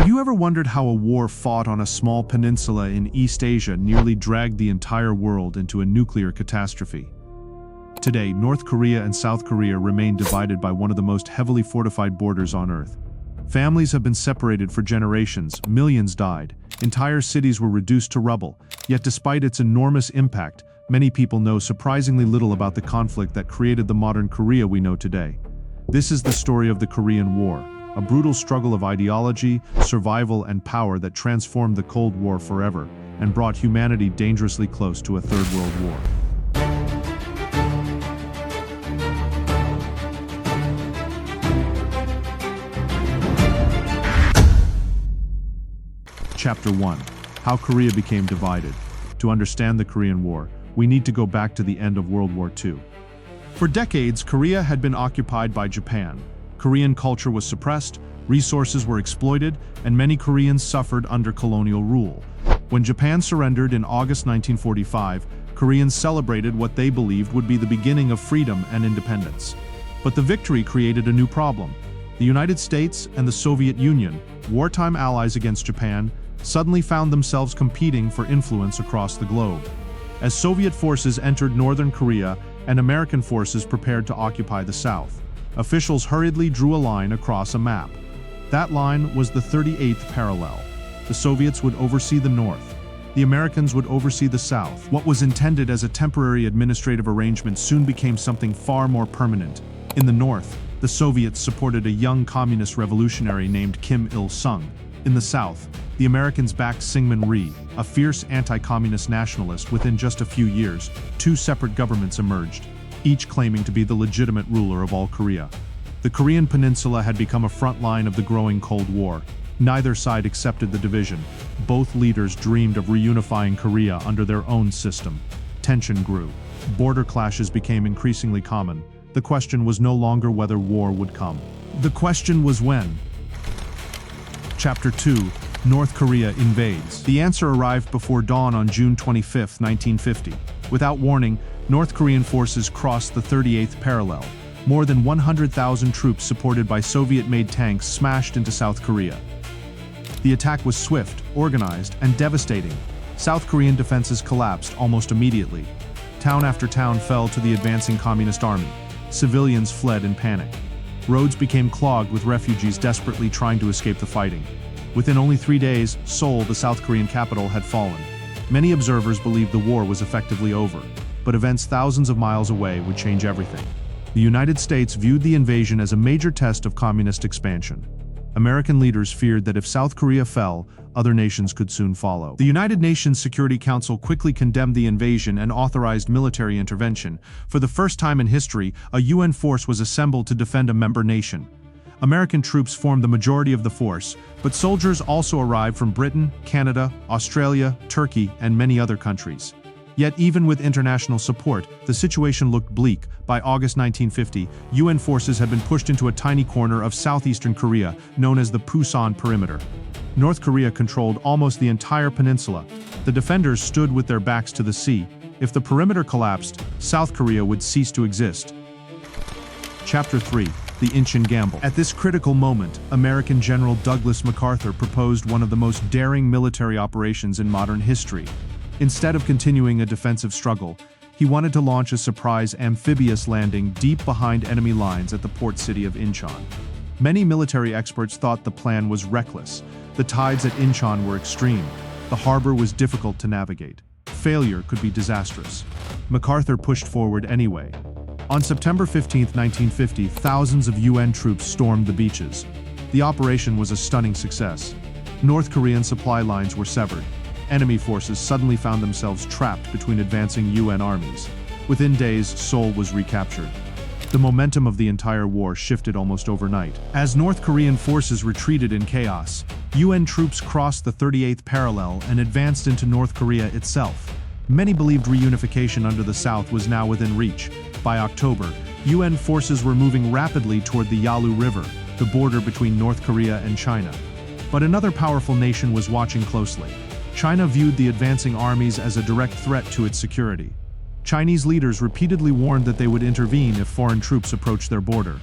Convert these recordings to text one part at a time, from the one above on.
Have you ever wondered how a war fought on a small peninsula in East Asia nearly dragged the entire world into a nuclear catastrophe? Today, North Korea and South Korea remain divided by one of the most heavily fortified borders on Earth. Families have been separated for generations, millions died, entire cities were reduced to rubble, yet despite its enormous impact, many people know surprisingly little about the conflict that created the modern Korea we know today. This is the story of the Korean War, a brutal struggle of ideology, survival, and power that transformed the Cold War forever and brought humanity dangerously close to a Third World War. Chapter 1. How Korea became divided. To understand the Korean War, we need to go back to the end of World War II. For decades, Korea had been occupied by Japan. Korean culture was suppressed, resources were exploited, and many Koreans suffered under colonial rule. When Japan surrendered in August 1945, Koreans celebrated what they believed would be the beginning of freedom and independence. But the victory created a new problem. The United States and the Soviet Union, wartime allies against Japan, suddenly found themselves competing for influence across the globe. As Soviet forces entered northern Korea and American forces prepared to occupy the south, officials hurriedly drew a line across a map. That line was the 38th parallel. The Soviets would oversee the north. The Americans would oversee the south. What was intended as a temporary administrative arrangement soon became something far more permanent. In the north, the Soviets supported a young communist revolutionary named Kim Il-sung. In the south, the Americans backed Syngman Rhee, a fierce anti-communist nationalist. Within just a few years, two separate governments emerged, each claiming to be the legitimate ruler of all Korea. The Korean Peninsula had become a front line of the growing Cold War. Neither side accepted the division. Both leaders dreamed of reunifying Korea under their own system. Tension grew. Border clashes became increasingly common. The question was no longer whether war would come. The question was when. Chapter 2. North Korea invades. The answer arrived before dawn on June 25, 1950. Without warning, North Korean forces crossed the 38th parallel. More than 100,000 troops supported by Soviet-made tanks smashed into South Korea. The attack was swift, organized, and devastating. South Korean defenses collapsed almost immediately. Town after town fell to the advancing communist army. Civilians fled in panic. Roads became clogged with refugees desperately trying to escape the fighting. Within only 3 days, Seoul, the South Korean capital, had fallen. Many observers believed the war was effectively over, but events thousands of miles away would change everything. The United States viewed the invasion as a major test of communist expansion. American leaders feared that if South Korea fell, other nations could soon follow. The United Nations Security Council quickly condemned the invasion and authorized military intervention. For the first time in history, a UN force was assembled to defend a member nation. American troops formed the majority of the force, but soldiers also arrived from Britain, Canada, Australia, Turkey, and many other countries. Yet even with international support, the situation looked bleak. By August 1950, UN forces had been pushed into a tiny corner of southeastern Korea, known as the Pusan Perimeter. North Korea controlled almost the entire peninsula. The defenders stood with their backs to the sea. If the perimeter collapsed, South Korea would cease to exist. Chapter 3. The Incheon Gamble. At this critical moment, American General Douglas MacArthur proposed one of the most daring military operations in modern history. Instead of continuing a defensive struggle, he wanted to launch a surprise amphibious landing deep behind enemy lines at the port city of Incheon. Many military experts thought the plan was reckless. The tides at Incheon were extreme. The harbor was difficult to navigate. Failure could be disastrous. MacArthur pushed forward anyway. On September 15, 1950, thousands of UN troops stormed the beaches. The operation was a stunning success. North Korean supply lines were severed. Enemy forces suddenly found themselves trapped between advancing UN armies. Within days, Seoul was recaptured. The momentum of the entire war shifted almost overnight. As North Korean forces retreated in chaos, UN troops crossed the 38th parallel and advanced into North Korea itself. Many believed reunification under the South was now within reach. By October, UN forces were moving rapidly toward the Yalu River, the border between North Korea and China. But another powerful nation was watching closely. China viewed the advancing armies as a direct threat to its security. Chinese leaders repeatedly warned that they would intervene if foreign troops approached their border.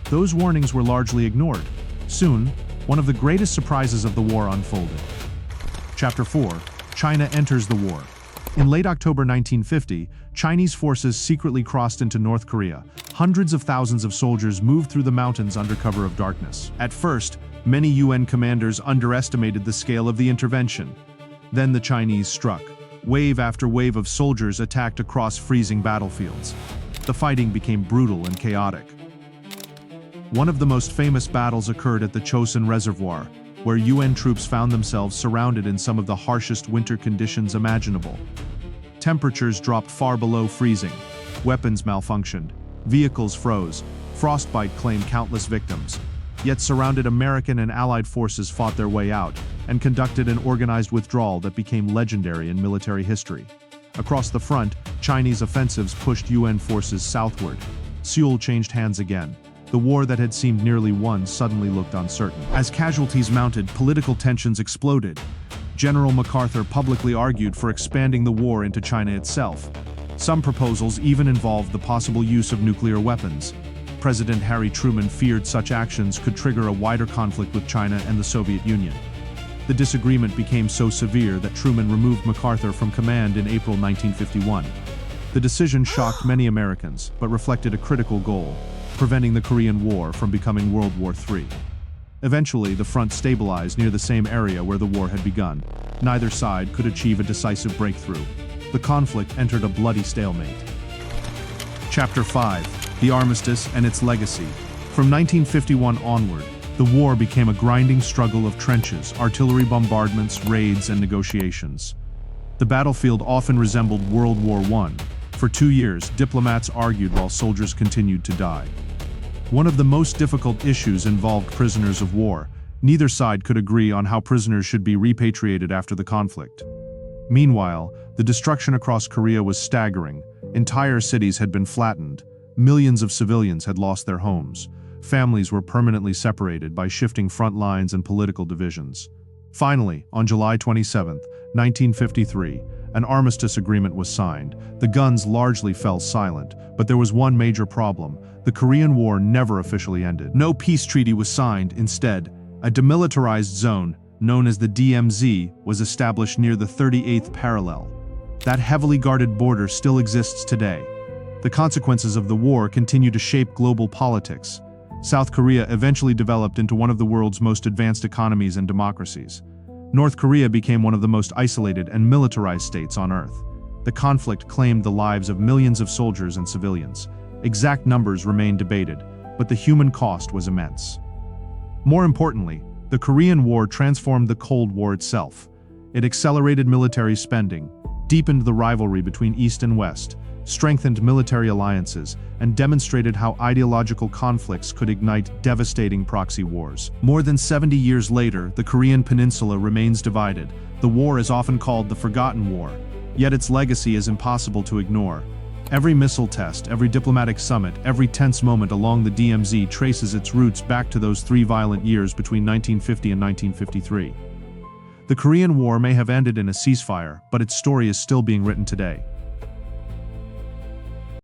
Those warnings were largely ignored. Soon, one of the greatest surprises of the war unfolded. Chapter 4. China enters the war. In late October 1950, Chinese forces secretly crossed into North Korea. Hundreds of thousands of soldiers moved through the mountains under cover of darkness. At first, many UN commanders underestimated the scale of the intervention. Then the Chinese struck. Wave after wave of soldiers attacked across freezing battlefields. The fighting became brutal and chaotic. One of the most famous battles occurred at the Chosin Reservoir, where UN troops found themselves surrounded in some of the harshest winter conditions imaginable. Temperatures dropped far below freezing, weapons malfunctioned, vehicles froze, frostbite claimed countless victims. Yet surrounded American and Allied forces fought their way out and conducted an organized withdrawal that became legendary in military history. Across the front, Chinese offensives pushed UN forces southward. Seoul changed hands again. The war that had seemed nearly won suddenly looked uncertain. As casualties mounted, political tensions exploded. General MacArthur publicly argued for expanding the war into China itself. Some proposals even involved the possible use of nuclear weapons. President Harry Truman feared such actions could trigger a wider conflict with China and the Soviet Union. The disagreement became so severe that Truman removed MacArthur from command in April 1951. The decision shocked many Americans, but reflected a critical goal: preventing the Korean War from becoming World War III. Eventually, the front stabilized near the same area where the war had begun. Neither side could achieve a decisive breakthrough. The conflict entered a bloody stalemate. Chapter 5. The Armistice and its Legacy. From 1951 onward, the war became a grinding struggle of trenches, artillery bombardments, raids, and negotiations. The battlefield often resembled World War I. For 2 years, diplomats argued while soldiers continued to die. One of the most difficult issues involved prisoners of war. Neither side could agree on how prisoners should be repatriated after the conflict. Meanwhile, the destruction across Korea was staggering. Entire cities had been flattened. Millions of civilians had lost their homes. Families were permanently separated by shifting front lines and political divisions. Finally, on July 27, 1953, an armistice agreement was signed. The guns largely fell silent, but there was one major problem. The Korean War never officially ended. No peace treaty was signed. Instead, a demilitarized zone, known as the DMZ, was established near the 38th parallel. That heavily guarded border still exists today. The consequences of the war continue to shape global politics. South Korea eventually developed into one of the world's most advanced economies and democracies. North Korea became one of the most isolated and militarized states on Earth. The conflict claimed the lives of millions of soldiers and civilians. Exact numbers remain debated, but the human cost was immense. More importantly, the Korean War transformed the Cold War itself. It accelerated military spending, deepened the rivalry between East and West, strengthened military alliances, and demonstrated how ideological conflicts could ignite devastating proxy wars. More than 70 years later, the Korean Peninsula remains divided. The war is often called the Forgotten War, yet its legacy is impossible to ignore. Every missile test, every diplomatic summit, every tense moment along the DMZ traces its roots back to those 3 violent years between 1950 and 1953. The Korean War may have ended in a ceasefire, but its story is still being written today.